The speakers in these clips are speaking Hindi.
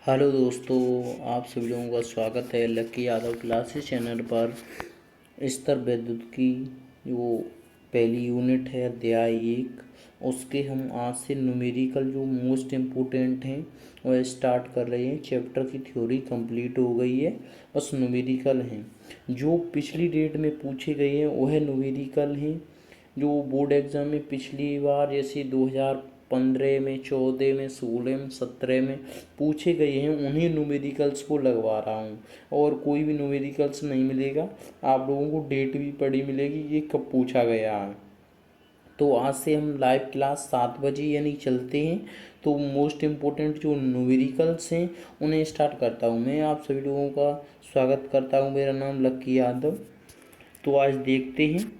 हेलो दोस्तों, आप सभी लोगों का स्वागत है लक्की यादव क्लासेस चैनल पर। स्तर विद्युत की जो पहली यूनिट है अध्याय 1, उसके हम आज से न्यूमेरिकल जो मोस्ट इम्पोर्टेंट हैं वह स्टार्ट कर रहे हैं। चैप्टर की थ्योरी कंप्लीट हो गई है, बस न्यूमेरिकल हैं। जो पिछली डेट में पूछे गए हैं वह न्यूमेरिकल हैं। जो बोर्ड एग्ज़ाम में पिछली बार जैसे 2015 में, 14 में, 16 में, 17 में पूछे गए हैं उन्हीं न्यूमेरिकल्स को लगवा रहा हूँ। और कोई भी न्यूमेरिकल्स नहीं मिलेगा, आप लोगों को डेट भी पड़ी मिलेगी ये कब पूछा गया है। तो आज से हम लाइव क्लास 7 बजे यानी चलते हैं। तो मोस्ट इम्पोर्टेंट जो न्यूमेरिकल्स हैं उन्हें स्टार्ट करता हूँ। मैं आप सभी लोगों का स्वागत करता हूँ। मेरा नाम लक्की यादव। तो आज देखते हैं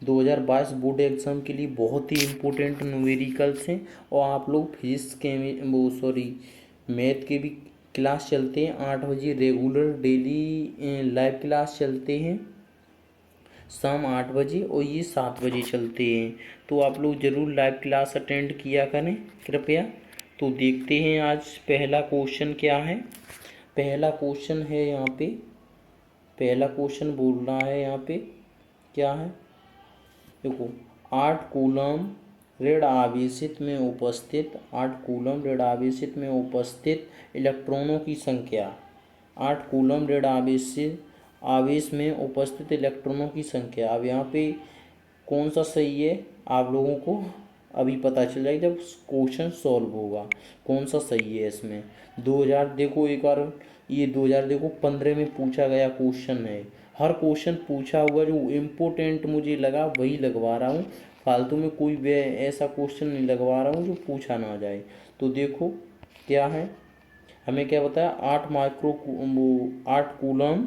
2022 बोर्ड एग्ज़ाम के लिए बहुत ही इम्पोर्टेंट न्यूमेरिकल्स हैं। और आप लोग फिजिक्स के मैथ के भी क्लास चलते हैं 8 बजे रेगुलर डेली लाइव क्लास चलते हैं शाम 8 बजे, और ये 7 बजे चलते हैं। तो आप लोग ज़रूर लाइव क्लास अटेंड किया करें कृपया। तो देखते हैं आज पहला क्वेश्चन क्या है। पहला क्वेश्चन है यहाँ पे, पहला क्वेश्चन बोल रहा है यहाँ पे क्या है, देखो 8 कूलम ऋण आवेशित में उपस्थित 8 कूलम ऋण आवेशित में उपस्थित इलेक्ट्रॉनों की संख्या। 8 कूलम ऋण आवेश में उपस्थित इलेक्ट्रॉनों की संख्या। अब यहाँ पे कौन सा सही है आप लोगों को अभी पता चल जाएगा जब क्वेश्चन सॉल्व होगा कौन सा सही है इसमें। 2000 देखो एक बार, ये 2000 देखो 15 में पूछा गया क्वेश्चन है। हर क्वेश्चन पूछा हुआ जो इम्पोर्टेंट मुझे लगा वही लगवा रहा हूँ। फालतू में कोई भी ऐसा क्वेश्चन नहीं लगवा रहा हूँ जो पूछा ना जाए। तो देखो क्या है, हमें क्या बताया, 8 कूलम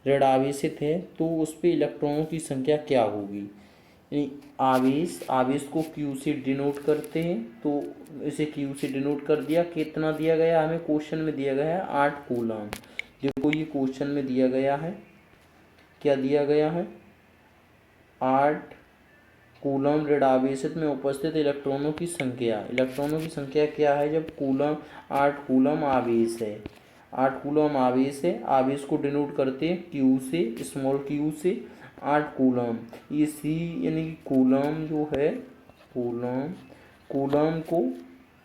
ऋण आवेशित है तो उस पर इलेक्ट्रॉनों की संख्या क्या होगी। आवेश को क्यू से डिनोट करते हैं, तो इसे क्यू से डिनोट कर दिया। कितना दिया गया हमें क्वेश्चन में, दिया गया है 8 कूलम। देखो ये क्वेश्चन में दिया गया है, क्या दिया गया है, 8 कूलम ऋण आवेशित में उपस्थित इलेक्ट्रॉनों की संख्या। इलेक्ट्रॉनों की संख्या क्या है जब 8 कूलम आवेश है। 8 कूलम आवेश है, आवेश को डिनोट करते हैं क्यू से, स्मॉल क्यू से। 8 कूलम, ये सी यानी कि कूलम जो है, कूलम को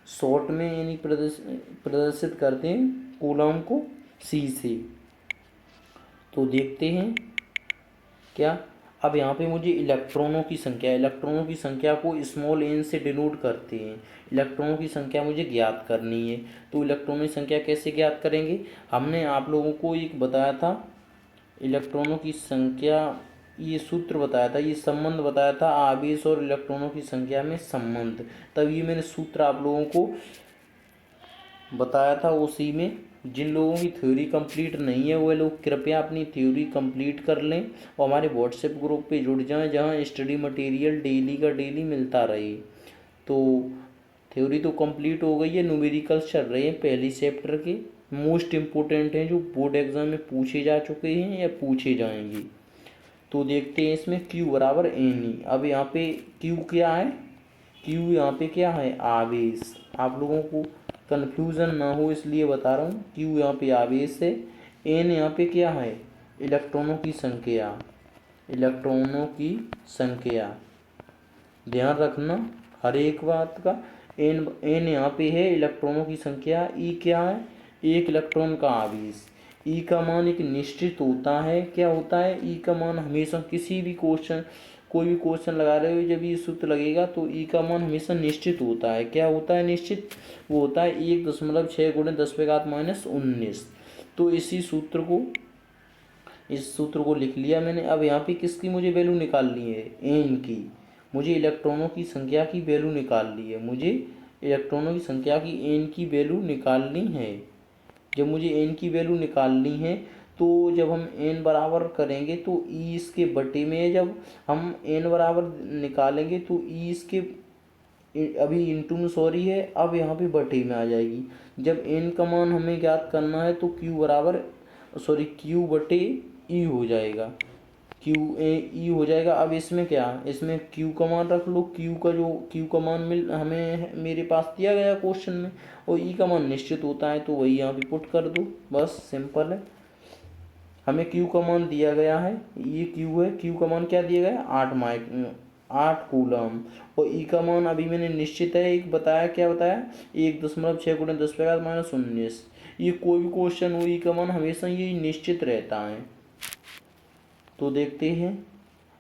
शॉर्ट में यानी प्रदर्शित करते हैं कूलम को सी से। तो देखते हैं क्या, अब यहाँ पे मुझे इलेक्ट्रॉनों की संख्या को स्मॉल एन से डिनोट करते हैं। इलेक्ट्रॉनों की संख्या मुझे ज्ञात करनी है। तो इलेक्ट्रॉनों की संख्या कैसे ज्ञात करेंगे, हमने आप लोगों को एक बताया था इलेक्ट्रॉनों की संख्या, ये सूत्र बताया था, ये संबंध बताया था आवेश और इलेक्ट्रॉनों की संख्या में संबंध। तब ये मैंने सूत्र आप लोगों को बताया था। उसी में जिन लोगों की थ्योरी कंप्लीट नहीं है वह लोग कृपया अपनी थ्योरी कंप्लीट कर लें और हमारे व्हाट्सएप ग्रुप पे जुड़ जाएं जहां स्टडी मटेरियल डेली का डेली मिलता रहे। तो थ्योरी तो कंप्लीट हो गई है, न्यूमेरिकल्स चल रहे हैं पहली चैप्टर के, मोस्ट इम्पोर्टेंट हैं जो बोर्ड एग्जाम में पूछे जा चुके हैं या पूछे जाएंगे। तो देखते हैं इसमें Q बराबर एन ई। अब यहाँ पे Q क्या है, Q यहाँ पे क्या है, आवेश। आप लोगों को कन्फ्यूज़न ना हो इसलिए बता रहा हूँ, Q यहाँ पे आवेश है, N यहाँ पे क्या है, इलेक्ट्रॉनों की संख्या। इलेक्ट्रॉनों की संख्या ध्यान रखना हर एक बात का। N यहाँ पे है इलेक्ट्रॉनों की संख्या। E क्या है, एक इलेक्ट्रॉन का आवेश। E का मान एक निश्चित होता है, क्या होता है, E का मान हमेशा किसी भी क्वेश्चन, कोई भी क्वेश्चन लगा रहे हो जब ये सूत्र लगेगा तो E का मान हमेशा निश्चित होता है। क्या होता है निश्चित, वो होता है 1.6 गुणे 10⁻⁻19। तो इस सूत्र को लिख लिया मैंने। अब यहाँ पे किसकी मुझे वैल्यू निकालनी है, एन की। मुझे इलेक्ट्रॉनों की संख्या की वैल्यू निकालनी है, मुझे इलेक्ट्रॉनों की संख्या की एन की वैल्यू निकालनी है। जब मुझे एन की वैल्यू निकालनी है तो जब हम एन बराबर करेंगे तो ई इसके बटे में, जब हम एन बराबर निकालेंगे तो ई इसके, अभी इंटू में सॉरी है, अब यहाँ पे बटे में आ जाएगी। जब एन का मान हमें ज्ञात करना है तो क्यू बटे ई हो जाएगा। क्यू ए ई हो जाएगा। अब इसमें क्या, इसमें क्यू का मान रख लो, क्यू का जो क्यू का मान हमें मेरे पास दिया गया क्वेश्चन में, और ई का मान निश्चित होता है तो वही यहाँ पे पुट कर दो, बस सिंपल है। हमें क्यू का मान दिया गया है, ये क्यू है, क्यू का मान क्या दिया गया है, 8 कूलम, और ई का मान अभी मैंने निश्चित है एक बताया, क्या बताया, 1.6 गुणे 10⁻−19। ये कोई भी क्वेश्चन हो, ई का मान हमेशा ये निश्चित रहता है। तो देखते हैं,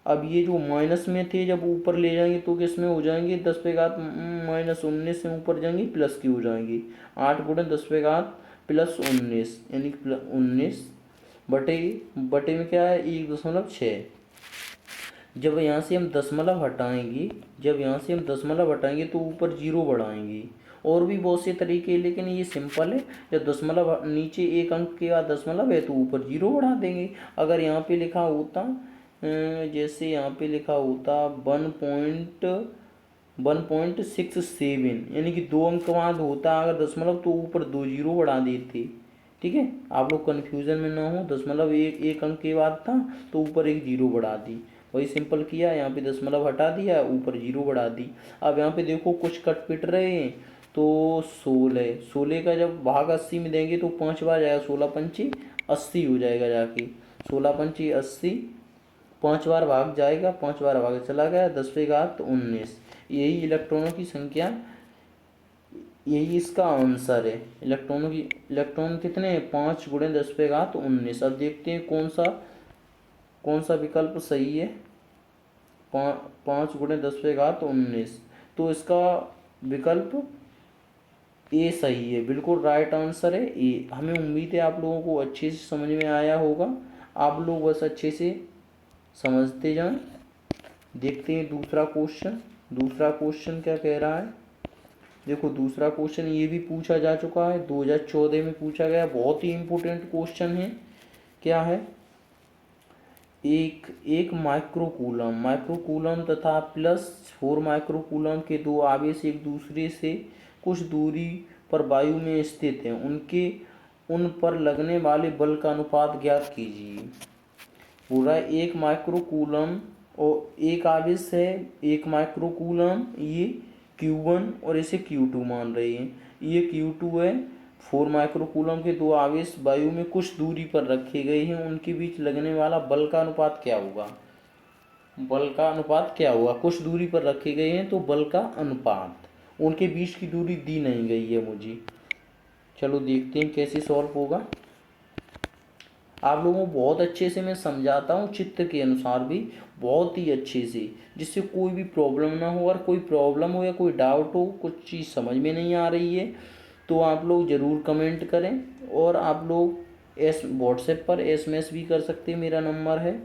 अब ये जो माइनस में थे जब ऊपर ले जाएंगे तो किस में हो जाएंगे, 10⁻−19 से ऊपर जाएंगे प्लस की हो जाएंगी, 8 गुणे 10⁻+19 यानी 19 बटे बटे में क्या है, 1.6। जब यहाँ से हम दशमलव हटाएंगे, जब यहाँ से हम दशमलव हटाएंगे तो ऊपर जीरो बढ़ाएंगे। और भी बहुत से तरीके हैं, लेकिन ये सिंपल है। जब दशमलव नीचे एक अंक के बाद दशमलव है तो ऊपर जीरो बढ़ा देंगे। अगर यहाँ पे लिखा होता जैसे यहाँ पे लिखा होता 1.67 यानी कि 2 अंक बाद होता अगर दशमलव, तो ऊपर 2 जीरो बढ़ा देते। ठीक है, आप लोग कन्फ्यूज़न में ना हो, दशमलव एक अंक के बाद था तो ऊपर एक जीरो बढ़ा दी, वही सिंपल किया। यहाँ पे दशमलव हटा दिया, ऊपर जीरो बढ़ा दी। अब यहाँ पे देखो कुछ कट पिट रहे हैं, तो 16 का जब भाग 80 में देंगे तो 5 बार जाएगा, 16×5 80 हो जाएगा जाके, 16×5 80, 5 बार भाग जाएगा, 5 बार भाग चला गया, 10⁻19। यही इलेक्ट्रॉनों की संख्या, यही इसका आंसर है। इलेक्ट्रॉन कितने हैं, 5 गुणे 10⁻19। अब देखते हैं कौन सा विकल्प सही है, 5 गुणे 10⁻19। तो इसका विकल्प ए सही है, बिल्कुल राइट आंसर है ए। हमें उम्मीद है आप लोगों को अच्छे से समझ में आया होगा, आप लोग बस अच्छे से समझते जाएं। देखते हैं दूसरा क्वेश्चन क्या कह रहा है। देखो दूसरा क्वेश्चन ये भी पूछा जा चुका है, 2014 में पूछा गया, बहुत ही इम्पोर्टेंट क्वेश्चन है। क्या है, एक माइक्रोकूलम तथा +4 माइक्रोकूलम के दो आवेश एक दूसरे से कुछ दूरी पर वायु में स्थित हैं, उन पर लगने वाले बल का अनुपात ज्ञात कीजिए। पूरा 1 माइक्रोकूलम और एक आवेश है 1 माइक्रोकूलम, ये Q1 और इसे Q2 मान रहे हैं। ये Q2 है, 4 माइक्रोकूलम के दो आवेश वायु में कुछ दूरी पर रखे गए हैं, उनके बीच लगने वाला बल का अनुपात क्या होगा। कुछ दूरी पर रखे गए हैं तो बल का अनुपात, उनके बीच की दूरी दी नहीं गई है मुझे। चलो देखते हैं कैसे सॉल्व होगा। आप लोगों को बहुत अच्छे से मैं समझाता हूँ, चित्र के अनुसार भी बहुत ही अच्छे से, जिससे कोई भी प्रॉब्लम ना हो। और कोई प्रॉब्लम हो या कोई डाउट हो, कुछ चीज़ समझ में नहीं आ रही है, तो आप लोग ज़रूर कमेंट करें। और आप लोग व्हाट्सएप पर SMS भी कर सकते हैं, मेरा नंबर है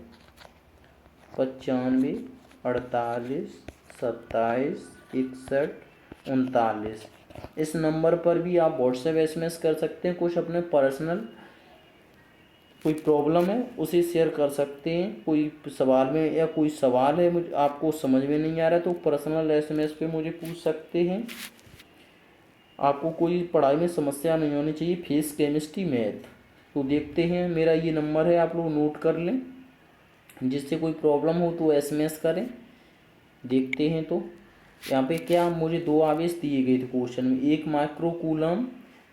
95 48 27 61 39। इस नंबर पर भी आप व्हाट्सएप SMS कर सकते हैं, कुछ अपने पर्सनल कोई प्रॉब्लम है उसे शेयर कर सकते हैं। कोई सवाल में या कोई सवाल है मुझे आपको समझ में नहीं आ रहा है तो पर्सनल SMS पे मुझे पूछ सकते हैं। आपको कोई पढ़ाई में समस्या नहीं होनी चाहिए, फिजिक्स केमिस्ट्री मैथ। तो देखते हैं, मेरा ये नंबर है, आप लोग नोट कर लें, जिससे कोई प्रॉब्लम हो तो SMS करें। देखते हैं, तो यहाँ पे क्या मुझे दो आवेश दिए गए थे क्वेश्चन में, 1 माइक्रोकूलम,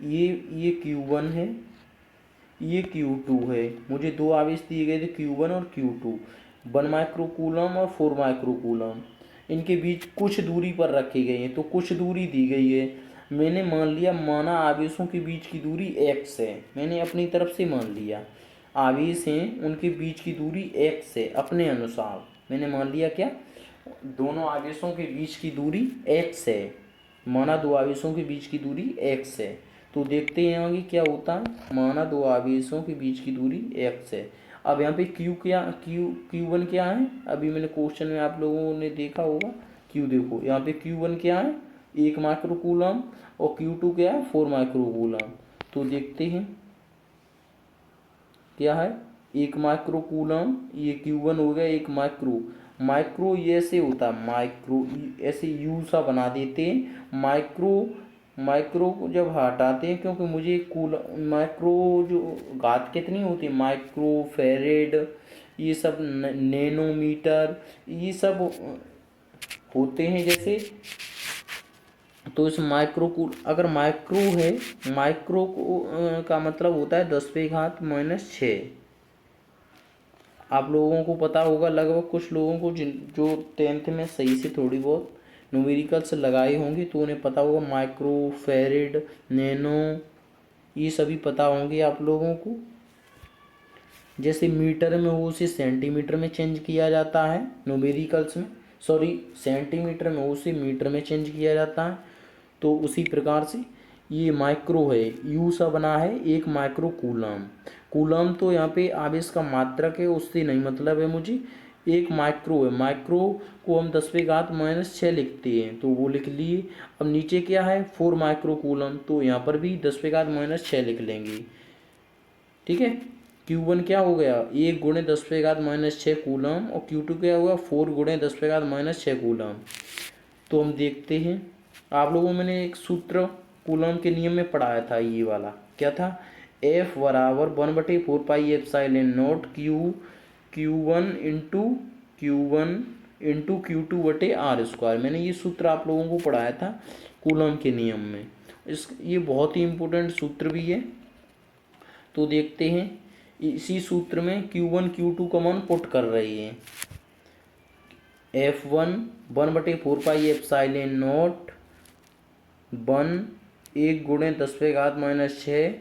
ये Q1 है, ये Q2 है। मुझे दो आवेश दिए गए थे Q1 और Q2, 1 माइक्रोकूलम और 4 माइक्रोकूलम। इनके बीच कुछ दूरी पर रखे गए हैं, तो कुछ दूरी दी गई है। मैंने माना आवेशों के बीच की दूरी x है, मैंने अपनी तरफ से मान लिया आवेश हैं उनके बीच की दूरी x है, अपने अनुसार मैंने मान लिया क्या, दोनों आवेशों के बीच की दूरी x है, माना दो आवेशों के बीच की दूरी x है। तो देखते हैं आगे क्या होता है, माना दो आवेशों के बीच की दूरी x है। अब यहाँ पे Q1 क्या है, अभी मैंने क्वेश्चन में आप लोगों ने देखा होगा, Q देखो यहाँ पे Q1 क्या है, 1 माइक्रोकूलम, और Q2 क्या है, 4 माइक्रोकूलम। तो देखते हैं क्या है, 1 माइक्रोकूलम, ये Q1 हो गया, 1 माइक्रो ये ऐसे होता है, माइक्रो ऐसे यू सा बना देते हैं। माइक्रो को जब हटाते हैं, क्योंकि मुझे माइक्रो जो घात कितनी होती है, माइक्रो फेरेड, ये सब नैनोमीटर, ये सब होते हैं जैसे। तो इस अगर माइक्रो है, माइक्रो का मतलब होता है 10⁻⁻⁶। आप लोगों को पता होगा लगभग, कुछ लोगों को जो 10th में सही से थोड़ी बहुत न्यूमेरिकल्स लगाए होंगे तो उन्हें पता होगा माइक्रो, फेरेड, नैनो, ये सभी पता होंगे आप लोगों को। जैसे मीटर में हो उसे सेंटीमीटर में चेंज किया जाता है न्यूमेरिकल्स में, सॉरी सेंटीमीटर में हो उसे मीटर में चेंज किया जाता है। तो उसी प्रकार से ये माइक्रो है, यू सा बना है एक माइक्रो कूलम। कूलम तो यहाँ पे आवेश का मात्रक है, उससे नहीं मतलब है मुझे। एक माइक्रो है, माइक्रो को हम 10⁻⁻⁶ लिखते हैं तो वो लिख लिए। अब नीचे क्या है 4 माइक्रो कूलम, तो यहाँ पर भी 10⁻⁻⁶ लिख लेंगे। ठीक है। Q1 क्या हो गया 1 × 10⁻⁻⁶ कूलम, और Q2 क्या होगा 4 × 10⁻⁻⁶ कूलम। तो हम देखते हैं, आप लोगों मैंने एक सूत्र कूलम के नियम में पढ़ाया था, ये वाला क्या था, F बराबर 1/4πε0 Q1 इंटू Q2/r²। मैंने ये सूत्र आप लोगों को पढ़ाया था कूलम के नियम में। ये बहुत ही इम्पोर्टेंट सूत्र भी है। तो देखते हैं, इसी सूत्र में Q1 Q2 का मान पुट कर रहे हैं। F1 1/4πε0 1 × 10⁻⁻⁶,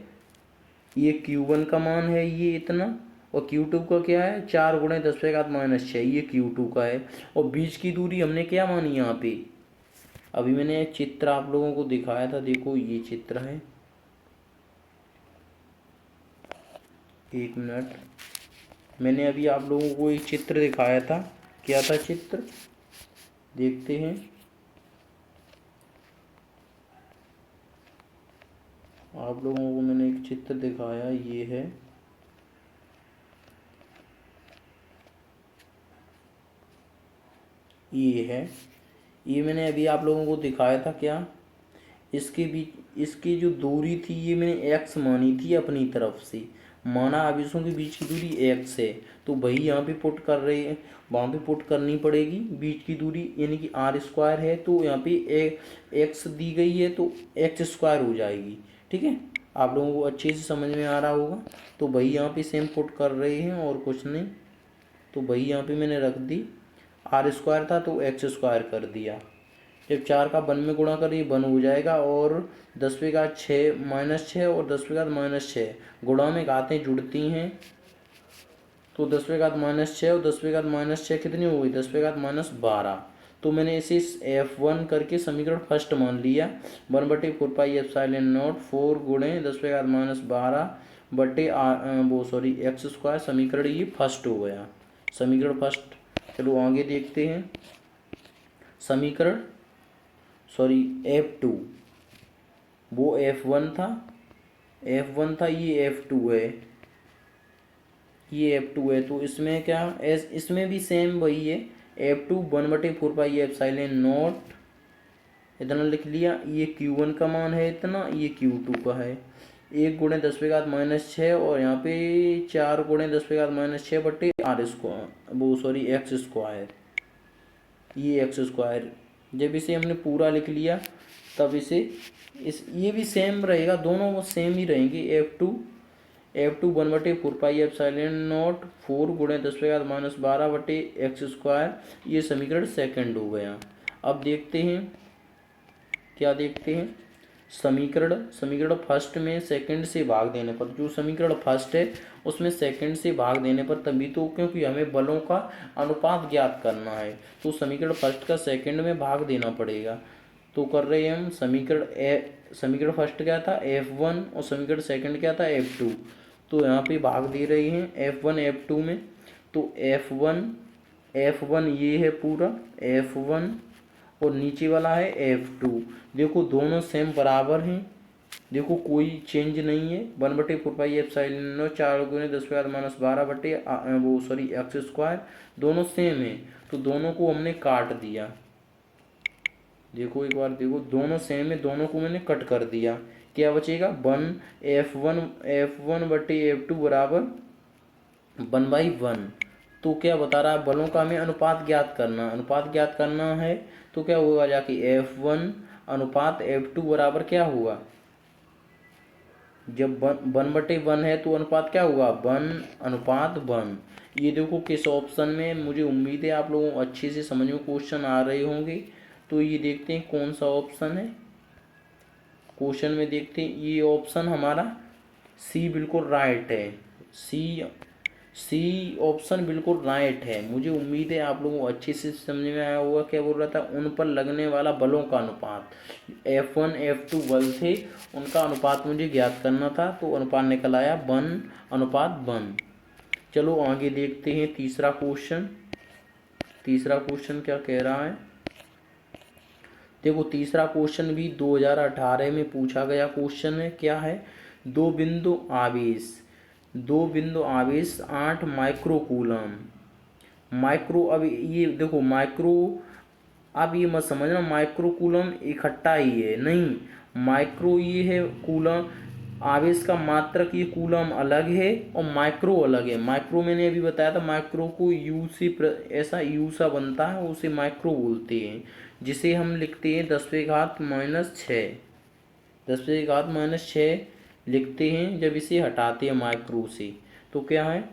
ये Q1 का मान है ये इतना, और Q2 का क्या है 4 × 10⁻⁻⁶, ये Q2 का है। और बीच की दूरी हमने क्या मानी यहाँ पे, अभी मैंने एक चित्र आप लोगों को दिखाया था, देखो ये चित्र है, 1 मिनट, मैंने अभी आप लोगों को एक चित्र दिखाया था, क्या था चित्र देखते हैं। आप लोगों को मैंने एक चित्र दिखाया, ये है, ये है, ये मैंने अभी आप लोगों को दिखाया था क्या, इसके बीच इसकी जो दूरी थी ये मैंने x मानी थी अपनी तरफ से, माना आवेशों के बीच की दूरी x है, तो वही यहाँ पे पुट कर रहे हैं, वहाँ पे पुट करनी पड़ेगी बीच की दूरी, यानी कि r² है तो यहाँ पे x दी गई है तो x² हो जाएगी। ठीक है, आप लोगों को अच्छे से समझ में आ रहा होगा। तो वही यहाँ पे सेम पुट कर रहे हैं और कुछ नहीं, तो वही यहाँ पे मैंने रख दी, r² था तो x² कर दिया। जब 4 का 1 में गुणा करिए 1 हो जाएगा, और 10⁻⁻⁶ और 10⁻⁻⁶ गुणा में घातें जुड़ती हैं, तो 10⁻⁻⁶ और 10⁻⁻⁶ कितनी हो गई 10⁻⁻12। तो मैंने इसे F1 करके समीकरण फर्स्ट मान लिया, 1/4πε0 4 × 10⁻12 x², समीकरण ये फर्स्ट हो गया, समीकरण फर्स्ट। चलो आगे देखते हैं, समीकरण F2, वो F1 था, ये F2 है, ये F2 है। तो इसमें क्या इसमें भी सेम वही है, F2 1/4πε0 इतना लिख लिया, ये Q1 का मान है इतना, ये Q2 का है, 1 × 10⁻⁶ और यहाँ पे 4 × 10⁻⁶/r², x², ये x²। जब इसे हमने पूरा लिख लिया तब इसे ये भी सेम रहेगा, दोनों सेम ही रहेंगे। F2 1/4πε0 4 × 10⁻12/x², ये समीकरण सेकंड हो गया। अब देखते हैं, क्या देखते हैं, समीकरण फर्स्ट में सेकंड से भाग देने पर, जो समीकरण फर्स्ट है उसमें सेकंड से भाग देने पर तभी तो, क्योंकि हमें बलों का अनुपात ज्ञात करना है, तो समीकरण फर्स्ट का सेकंड में भाग देना पड़ेगा। तो कर रहे हैं हम, समीकरण फर्स्ट क्या था F1 और समीकरण सेकंड क्या था F2, तो यहाँ पे भाग दे रहे हैं F1 F2 में। तो F1 ये है पूरा F1 और नीचे वाला है F2। देखो दोनों सेम बराबर हैं, देखो कोई चेंज नहीं है, 1/4πε0 4 × 10⁻12 x², दोनों सेम है, तो दोनों को हमने काट दिया। देखो एक बार देखो, दोनों सेम है, दोनों को मैंने कट कर दिया, क्या बचेगा 1 F1/F2 बराबर 1/1, तो क्या बता रहा है, बलों का हमें अनुपात ज्ञात करना, अनुपात ज्ञात करना है। तो क्या होगा जाके F1 अनुपात F2 बराबर क्या होगा, जब 1/1 है तो अनुपात क्या हुआ, 1:1। ये देखो किस ऑप्शन में, मुझे उम्मीद है आप लोगों को अच्छे से समझ में क्वेश्चन आ रहे होंगे। तो ये देखते हैं कौन सा ऑप्शन है, क्वेश्चन में देखते हैं। ये ऑप्शन हमारा सी बिल्कुल राइट है, सी सी ऑप्शन बिल्कुल राइट है। मुझे उम्मीद है आप लोगों को अच्छे से समझ में आया होगा। क्या बोल रहा था, उन पर लगने वाला बलों का अनुपात, F1 F2 बल थे, उनका अनुपात मुझे ज्ञात करना था। तो अनुपात निकल आया 1:1। चलो आगे देखते हैं तीसरा क्वेश्चन। तीसरा क्वेश्चन क्या कह रहा है, देखो तीसरा क्वेश्चन भी 2018 में पूछा गया क्वेश्चन है। क्या है, दो बिंदु आवेश 8 माइक्रो कूलम। माइक्रो, अब ये देखो माइक्रो, अब ये मत समझना माइक्रो कूलम इकट्ठा ही है, नहीं, माइक्रो ये है कूलम, आवेश का मात्रक ये कूलम अलग है और माइक्रो अलग है। माइक्रो मैंने अभी बताया था, माइक्रो को यू से ऐसा यू सा बनता है, उसे माइक्रो बोलते हैं, जिसे हम लिखते हैं 10⁻⁻6, 10⁻⁻6 लिखते हैं जब इसे हटाते हैं माइक्रो से। तो क्या है,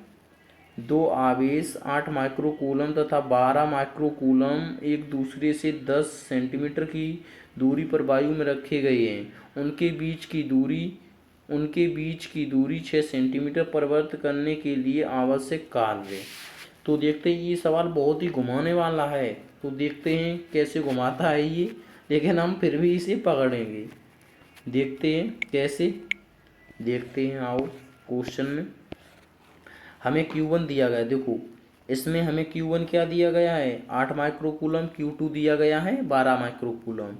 दो आवेश 8 माइक्रो कूलम तथा 12 माइक्रो कूलम एक दूसरे से 10 सेंटीमीटर की दूरी पर वायु में रखे गए हैं। उनके बीच की दूरी 6 सेंटीमीटर परिवर्तित करने के लिए आवश्यक कार्य। तो देखते हैं, ये सवाल बहुत ही घुमाने वाला है। तो देखते हैं कैसे घुमाता है ये, लेकिन हम फिर भी इसे पकड़ेंगे। देखते हैं कैसे, देखते हैं। आओ क्वेश्चन में हमें Q1 दिया गया है, देखो इसमें हमें Q1 क्या दिया गया है, 8 माइक्रो कूलम, Q2 दिया गया है 12 माइक्रो कूलम,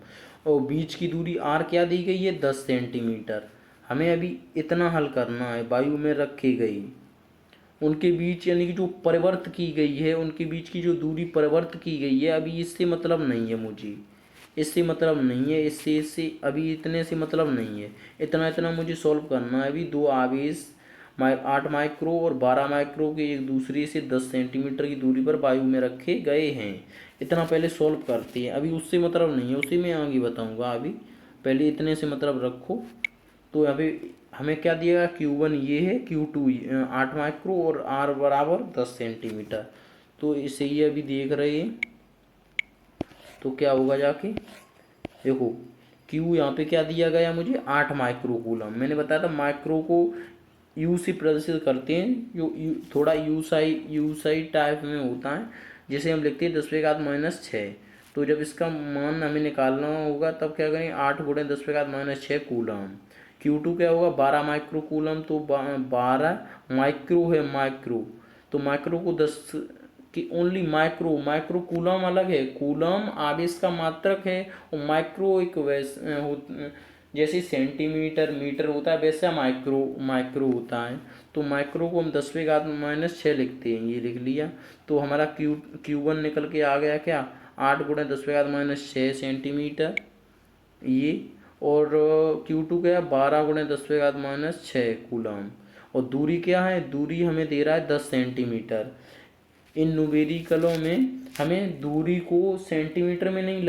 और बीच की दूरी R क्या दी गई है, 10 सेंटीमीटर। हमें अभी इतना हल करना है, वायु में रखी गई, उनके बीच यानी कि जो परिवर्त की गई है, उनके बीच की जो दूरी परिवर्त की गई है, अभी इससे मतलब नहीं है मुझे, इससे मतलब नहीं है, इससे अभी इतने से मतलब नहीं है। इतना इतना मुझे सॉल्व करना है। अभी दो आवेश 8 माइक्रो और 12 माइक्रो के एक दूसरे से 10 सेंटीमीटर की दूरी पर वायु में रखे गए हैं। इतना पहले सॉल्व करते हैं, अभी उससे मतलब नहीं है, उसी में आगे बताऊंगा। अभी पहले इतने से मतलब रखो। तो अभी हमें क्या दिया गया, Q1 ये है, Q2 8 माइक्रो और R बराबर 10 सेंटीमीटर। तो इसे ये अभी देख रहे हैं। तो क्या होगा जाके, देखो Q यहाँ पे क्या दिया गया मुझे, 8 माइक्रो कूलम। मैंने बताया था माइक्रो को यू से प्रदर्शित करते हैं, जो थोड़ा यूसाई टाइप में होता है, जिसे हम लिखते हैं 10⁻⁻6। तो जब इसका मान हमें निकालना होगा तब क्या करेंगे, 8 × 10⁻⁻6 कूलम। Q2 क्या होगा, 12 माइक्रो कूलम, तो 12 माइक्रो है, माइक्रो, तो माइक्रो को 10 की ओनली माइक्रो, माइक्रो कूलम अलग है, कूलम आवेश का मात्रक है, और माइक्रो एक वैसे जैसे सेंटीमीटर मीटर होता है वैसा माइक्रो होता है। तो माइक्रो को हम 10⁻⁻6 लिखते हैं, ये लिख लिया। तो हमारा Q1 निकल के आ गया क्या, 8 × 10⁻⁻6 सेंटीमीटर ये, और Q2 क्या, 12 × 10⁻⁻6 कूलम, और दूरी क्या है, दूरी हमें दे रहा है 10 सेंटीमीटर। इन न्यूमेरिकलों में हमें दूरी को सेंटीमीटर में नहीं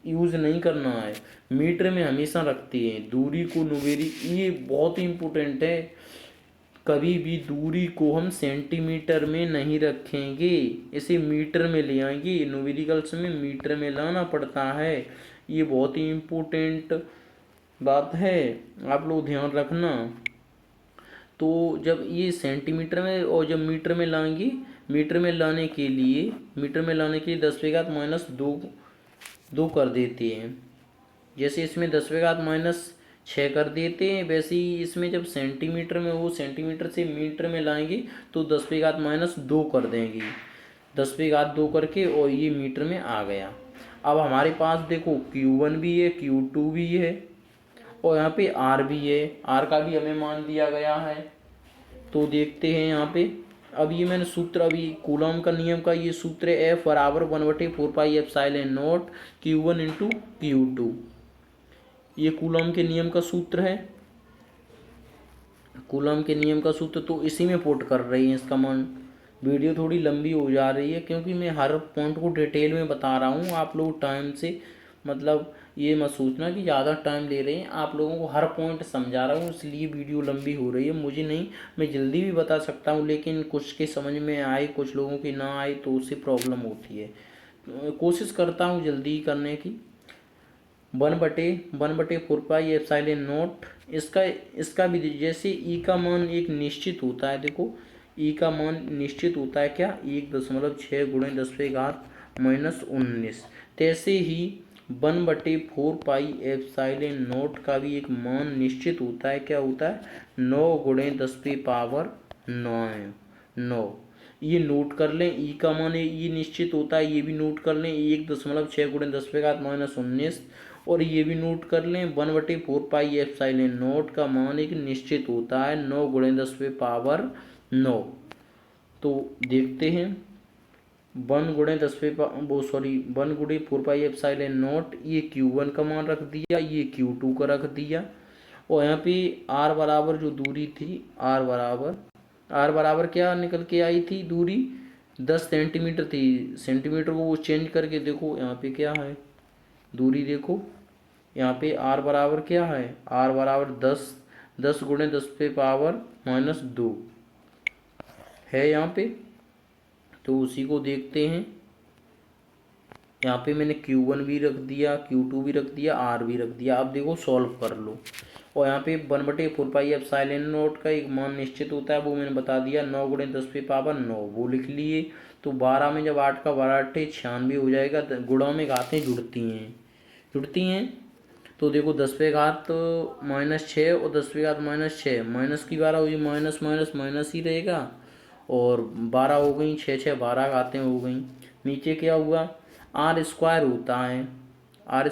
यूज़ नहीं करना है, मीटर में हमेशा रखते हैं दूरी को। ये बहुत ही इम्पोर्टेंट है, कभी भी दूरी को हम सेंटीमीटर में नहीं रखेंगे, इसे मीटर में ले आएंगे। न्यूमेरिकल्स में मीटर में लाना पड़ता है, ये बहुत ही इम्पोर्टेंट बात है, आप लोग ध्यान रखना। तो जब ये सेंटीमीटर में और जब मीटर में लाएंगे, मीटर में लाने के लिए 10⁻⁻2 कर देते हैं। जैसे इसमें 10⁻⁻6 कर देते हैं, वैसे ही इसमें जब सेंटीमीटर में वो सेंटीमीटर से मीटर में लाएंगे तो 10⁻2 कर देंगे, 10⁻2 करके, और ये मीटर में आ गया। अब हमारे पास देखो Q1 भी है, Q2 भी है, और यहाँ पे R भी है, R का भी हमें मान दिया गया है। तो देखते हैं यहाँ पे, अब ये मैंने सूत्र, अभी कूलम का नियम का ये सूत्र है, F बराबर 1/4πε0 Q1 × Q2, ये कूलम के नियम का सूत्र है, कूलम के नियम का सूत्र। तो इसी में पुट कर रही हैं इसका मान, वीडियो थोड़ी लंबी हो जा रही है क्योंकि मैं हर पॉइंट को डिटेल में बता रहा हूँ। आप लोग टाइम से मतलब ये मत सोचना कि ज़्यादा टाइम ले रहे हैं, आप लोगों को हर पॉइंट समझा रहा हूँ इसलिए वीडियो लंबी हो रही है। मुझे नहीं, मैं जल्दी भी बता सकता हूँ लेकिन कुछ के समझ में आए कुछ लोगों की ना आए तो उससे प्रॉब्लम होती है। कोशिश करता हूँ जल्दी करने की। 1/1/4 पाई एप्सिलॉन नॉट, इसका इसका भी जैसे ई का मान एक निश्चित होता है। देखो ई का मान निश्चित होता है क्या, 1.6 गुणे 10⁻⁻19। तैसे ही 1/4 पाई एप्सिलॉन नॉट का भी एक मान निश्चित होता है। क्या होता है, 9 गुणे 10⁻9। ये नोट कर लें, ई का मान ये निश्चित होता है, ये भी नोट कर लें 1.6 गुणे 10⁻19। और ये भी नोट कर लें 1/4 पाई एप्सिलॉन नॉट का मान एक निश्चित होता है 9 गुणे 10⁻9। तो देखते हैं 1 गुणे 4 पाई एप्सिलॉन नॉट, ये Q1 का मान रख दिया, ये Q2 का रख दिया। और यहाँ पे R बराबर जो दूरी थी, आर बराबर क्या निकल के आई थी दूरी, 10 सेंटीमीटर थी। सेंटीमीटर को वो चेंज करके देखो यहाँ पे क्या है दूरी, देखो यहाँ पे आर बराबर क्या है, आर बराबर 10 गुणे 10⁻⁻2 है यहाँ पे। तो उसी को देखते हैं, यहाँ पे मैंने Q1 भी रख दिया, Q2 भी रख दिया, R भी रख दिया। अब देखो सॉल्व कर लो। और यहाँ पे 1/4 पाई एप्सिलॉन नॉट का एक मान निश्चित होता है, वो मैंने बता दिया 9 गुणे 10⁻9, वो लिख लिए। तो 12 में जब 8 का 12 8 96 हो जाएगा। गुणों में घातें जुड़ती हैं। तो देखो 10⁻⁻6 और 10⁻⁻6 माइनस की 12 हुई, माइनस माइनस माइनस ही रहेगा। और 12 हो गई, 6 6 12 घातें हो गई। नीचे क्या हुआ, आर स्क्वायर होता है, आर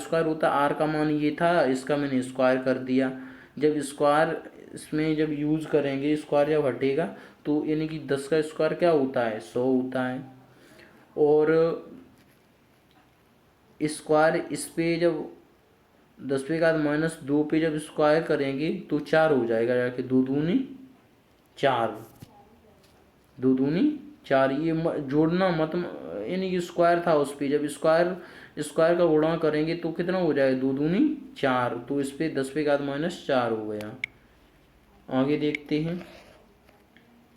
का मान ये था, इसका मैंने स्क्वायर कर दिया। जब स्क्वायर इसमें जब यूज़ करेंगे, स्क्वायर जब हटेगा तो यानी कि 10 का स्क्वायर क्या होता है, 100 होता है। और स्क्वायर इस पे जब 10⁻⁻2 पे जब स्क्वायर करेंगे तो 4 हो जाएगा जाके, 2 दूनी 4, 2 दूनी 4। ये जोड़ना मत, यानी कि स्क्वायर था उस पर, जब स्क्वायर का गुणा करेंगे तो कितना हो जाएगा, 2 दूनी 4। तो इस पर 10⁻⁻4 हो गया। आगे देखते हैं,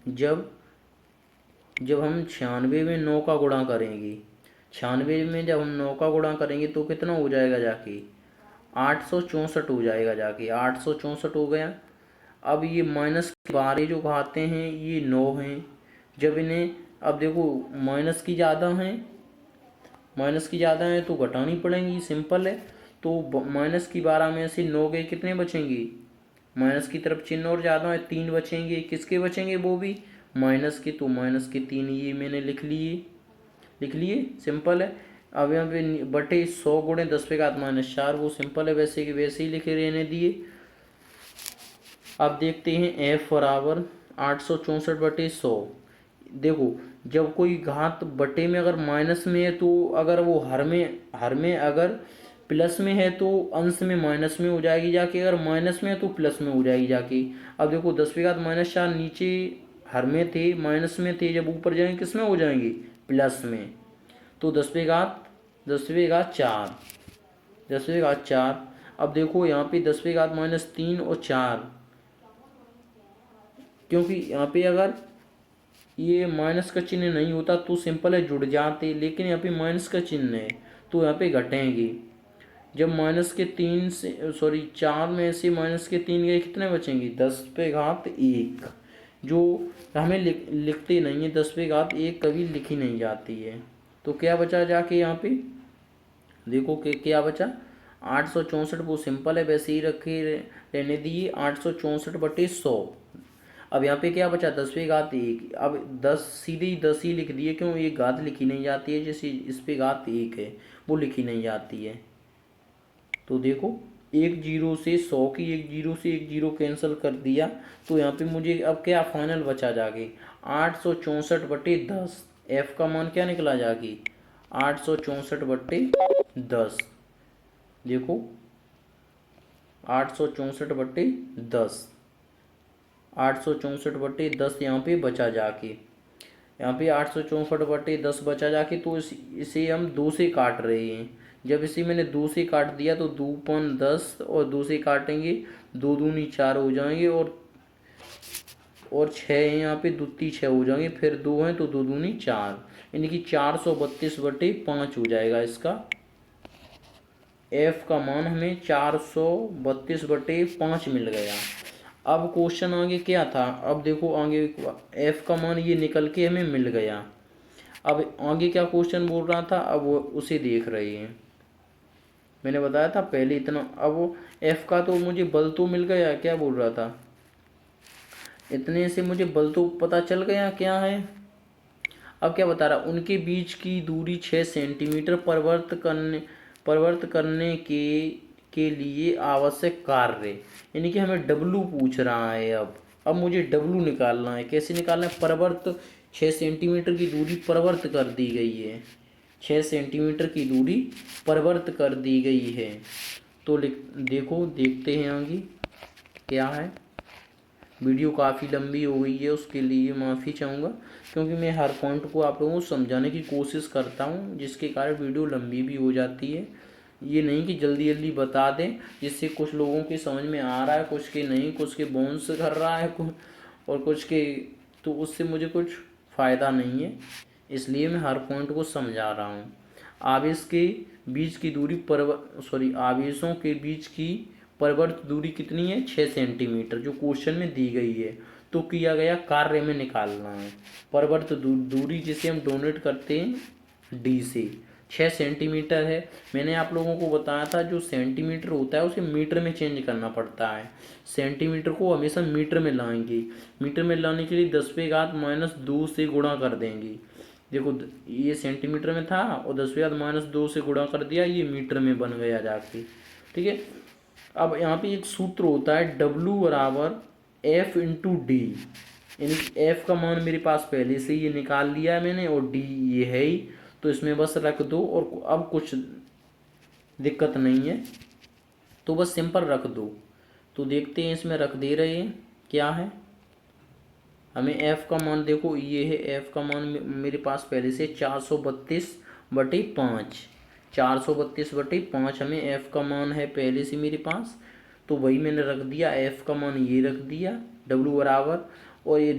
जब हम 96 में 9 का गुणा करेंगे, 96 में जब हम 9 का गुणा करेंगे तो कितना हो जाएगा जाके, 864 हो जाएगा जाके, 864 हो गया। अब ये माइनस के 12 जो घाते हैं ये 9 हैं। जब इन्हें अब देखो माइनस की ज़्यादा हैं तो घटानी पड़ेंगी, सिंपल है। तो माइनस की 12 में से 9 गए, कितने बचेंगे, माइनस की तरफ चिन्ह और ज़्यादा है, 3 बचेंगे। किसके बचेंगे, वो भी माइनस के, तो माइनस के 3 ये मैंने लिख लिए, सिंपल है। अब यहाँ पे बटे 100 गुणे 10⁻⁻4, वो सिंपल है, वैसे कि वैसे ही लिखे रहने दिए। अब देखते हैं F बराबर 864/100। देखो जब कोई घात बटे में अगर माइनस में है तो अगर वो हर में अगर प्लस में है तो अंश में माइनस में हो जाएगी जाके, अगर माइनस में है तो प्लस में हो जाएगी जाके। अब देखो 10⁻⁻4 नीचे हर में थे, माइनस में थे, जब ऊपर जाएंगे किस में हो जाएंगे, प्लस में। तो 10⁻4। अब देखो यहाँ पे 10⁻−3 और 4, क्योंकि यहाँ पे अगर ये माइनस का चिन्ह नहीं होता तो सिंपल है जुड़ जाते, लेकिन यहाँ पे माइनस का चिन्ह है तो यहाँ पे घटेंगे। जब चार में से माइनस के 3 गए, कितने बचेंगे, 10⁻1, जो हमें लिखते नहीं है, 10⁻1 कभी लिखी नहीं जाती है। तो क्या बचा जाके यहाँ पे, देखो कि क्या बचा, 864, वो सिंपल है वैसे ही रखे रहने दिए, 864/100। अब यहाँ पे क्या बचा, 10⁻1। अब 10 सीधे ही 10 ही लिख दिए, क्यों, एक घात लिखी नहीं जाती है, जैसे इस पे घात 1 है वो लिखी नहीं जाती है। तो देखो एक जीरो से 100 की, एक जीरो कैंसिल कर दिया। तो यहाँ पे मुझे अब क्या फाइनल बचा जाके, 864/10। एफ का मान क्या निकला जाके, 864/10। देखो 864/10, 864/10 यहाँ पे बचा जाके। यहाँ पे 864/10 बचा जाके, तो इसे हम 2 से काट रहे हैं। जब इसे मैंने 2 से काट दिया तो 2 × 10 और 2 से काटेंगे, 2 दूनी 4 हो जाएंगे, और 6 है यहाँ पे, 2 × 6 हो जाएंगे, फिर 2 हैं तो 2 दूनी 4, यानी कि 432/5 हो जाएगा इसका। एफ का मान हमें 432/5 मिल गया। अब क्वेश्चन आगे क्या था, अब देखो आगे एफ का मान ये निकल के हमें मिल गया। अब आगे क्या क्वेश्चन बोल रहा था, अब वो उसे देख रहे हैं। मैंने बताया था पहले इतना, अब वो एफ का तो मुझे बल तो मिल गया, क्या बोल रहा था, इतने से मुझे बल तो पता चल गया क्या है। अब क्या बता रहा, उनके बीच की दूरी 6 सेंटीमीटर, परिवर्त करने के लिए आवश्यक कार्य, यानी कि हमें डब्लू पूछ रहा है। अब मुझे डब्लू निकालना है। कैसे निकालना है, परिवर्त 6 सेंटीमीटर की दूरी परिवर्त कर दी गई है, 6 सेंटीमीटर की दूरी परिवर्त कर दी गई है। तो देखो देखते हैं आगे क्या है। वीडियो काफ़ी लंबी हो गई है, उसके लिए माफ़ी चाहूँगा, क्योंकि मैं हर पॉइंट को आप लोगों को समझाने की कोशिश करता हूँ, जिसके कारण वीडियो लंबी भी हो जाती है। ये नहीं कि जल्दी जल्दी बता दें, जिससे कुछ लोगों के समझ में आ रहा है, कुछ के नहीं, कुछ के बाउंस कर रहा है, और कुछ के, तो उससे मुझे कुछ फ़ायदा नहीं है, इसलिए मैं हर पॉइंट को समझा रहा हूँ। आवेश के बीच की दूरी आवेशों के बीच की परिवर्त दूरी कितनी है, 6 सेंटीमीटर, जो क्वेश्चन में दी गई है। तो किया गया कार्य में निकालना है परिवर्त दूरी, जिसे हम डोनेट करते हैं डी से, 6 सेंटीमीटर है। मैंने आप लोगों को बताया था जो सेंटीमीटर होता है उसे मीटर में चेंज करना पड़ता है, सेंटीमीटर को हमेशा मीटर में लाएंगे। मीटर में लाने के लिए 10⁻² से गुणा कर देंगे। देखो ये सेंटीमीटर में था और 10⁻² से गुणा कर दिया, ये मीटर में बन गया जाके, ठीक है। अब यहाँ पे एक सूत्र होता है W=F×D, यानी F का मान मेरे पास पहले से ये निकाल लिया है मैंने, और D ये है ही, तो इसमें बस रख दो, और अब कुछ दिक्कत नहीं है, तो बस सिंपल रख दो। तो देखते हैं, इसमें रख दे रहे हैं क्या है। हमें F का मान देखो ये है, F का मान मेरे पास पहले से 432/5, 432/5 हमें F का मान है पहले से मेरे पास, तो वही मैंने रख दिया, F का मान ये रख दिया, W बराबर, और ये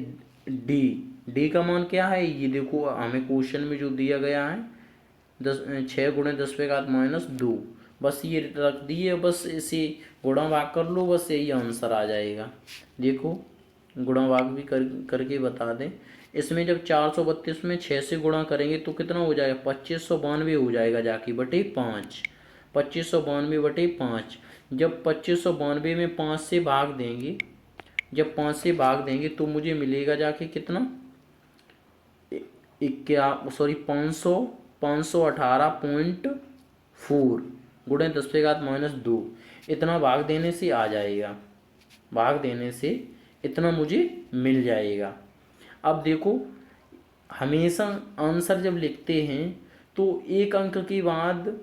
D का मान क्या है, ये देखो हमें क्वेश्चन में जो दिया गया है 6 × 10⁻², बस ये रख दिए, बस इसे गुणा भाग कर लो, बस यही आंसर आ जाएगा। देखो गुणा भाग भी करके बता दें। इसमें जब 432 में 6 से गुणा करेंगे तो कितना हो जाएगा, 2592 हो जाएगा जाके बटे 5, 2592/5। जब 2592 में 5 से भाग देंगे, जब 5 से भाग देंगे तो मुझे मिलेगा जाके कितना, 518.4 गुणे 10⁻², इतना भाग देने से आ जाएगा, भाग देने से इतना मुझे मिल जाएगा। अब देखो हमेशा आंसर जब लिखते हैं तो एक अंक के बाद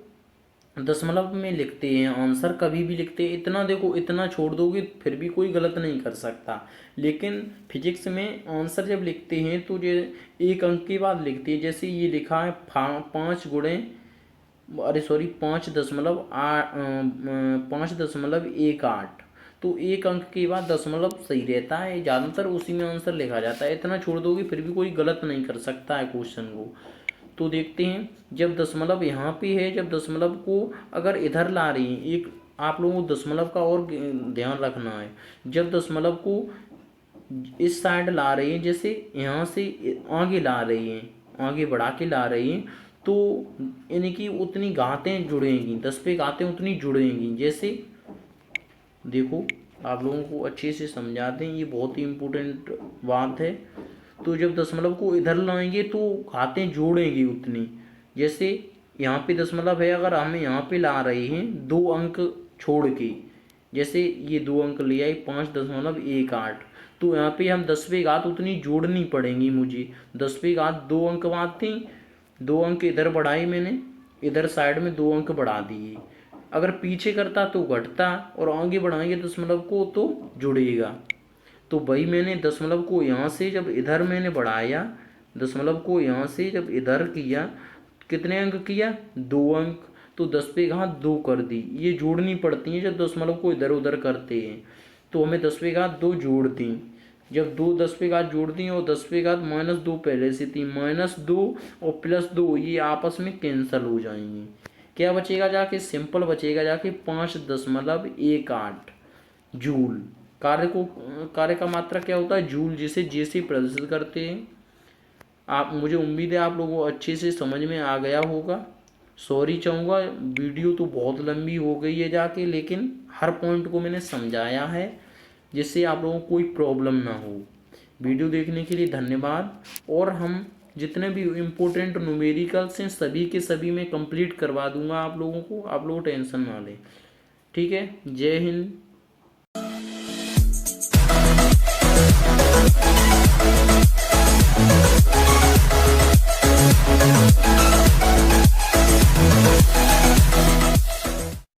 दशमलव में लिखते हैं आंसर, कभी भी लिखते हैं इतना, देखो इतना छोड़ दोगे फिर भी कोई गलत नहीं कर सकता, लेकिन फिजिक्स में आंसर जब लिखते हैं तो जो एक अंक के बाद लिखते हैं, जैसे ये लिखा है 5×5.18, तो एक अंक के बाद दशमलव सही रहता है, ज़्यादातर उसी में आंसर लिखा जाता है। इतना छोड़ दोगे फिर भी कोई गलत नहीं कर सकता है क्वेश्चन को। तो देखते हैं, जब दशमलव यहाँ पे है, जब दशमलव को अगर इधर ला रही हैं, एक आप लोगों को दशमलव का और ध्यान रखना है, जब दशमलव को इस साइड ला रही हैं, जैसे यहाँ से आगे ला रही हैं, आगे बढ़ा के ला रही हैं, तो यानी कि उतनी घातें जुड़ेंगी, 10 पे घातें उतनी जुड़ेंगी। जैसे देखो आप लोगों को अच्छे से समझा दें, ये बहुत ही इम्पोर्टेंट बात है। तो जब दशमलव को इधर लाएंगे तो घातें जोड़ेंगी उतनी, जैसे यहाँ पे दशमलव है, अगर हमें यहाँ पे ला रहे हैं 2 अंक छोड़ के, जैसे ये 2 अंक ले आए 5.18, तो यहाँ पे हम 10 पे घात उतनी जोड़नी पड़ेंगी मुझे, 10 पे घात 2 अंक बात थी, 2 अंक इधर बढ़ाए मैंने, इधर साइड में 2 अंक बढ़ा दिए। अगर पीछे करता तो घटता, और आगे बढ़ाएंगे दशमलव को तो जुड़ेगा। तो भाई मैंने दशमलव को यहाँ से जब इधर मैंने बढ़ाया दशमलव को यहाँ से जब इधर किया, कितने अंक किया, 2 अंक, तो 10 पे घात 2 कर दी। ये जोड़नी पड़ती हैं जब दशमलव को इधर उधर करते हैं, तो हमें 10 पे घात 2 जोड़ दी। जब 2 10 पे घात जोड़ दी और 10 पे घात -2 पहले से थी, -2 और +2 ये आपस में कैंसिल हो जाएंगे। क्या बचेगा जाके, सिंपल बचेगा जाके 5.18 जूल। कार्य का मात्रा क्या होता है, जूल, जिसे जे से प्रदर्शित करते हैं। आप, मुझे उम्मीद है आप लोगों को अच्छे से समझ में आ गया होगा। सॉरी चाहूँगा, वीडियो तो बहुत लंबी हो गई है जाके, लेकिन हर पॉइंट को मैंने समझाया है जिससे आप लोगों को कोई प्रॉब्लम ना हो। वीडियो देखने के लिए धन्यवाद। और हम जितने भी इम्पोर्टेंट न्यूमेरिकल्स हैं सभी के सभी मैं कंप्लीट करवा दूंगा आप लोगों को, आप लोग टेंशन ना लें। ठीक है, जय हिंद।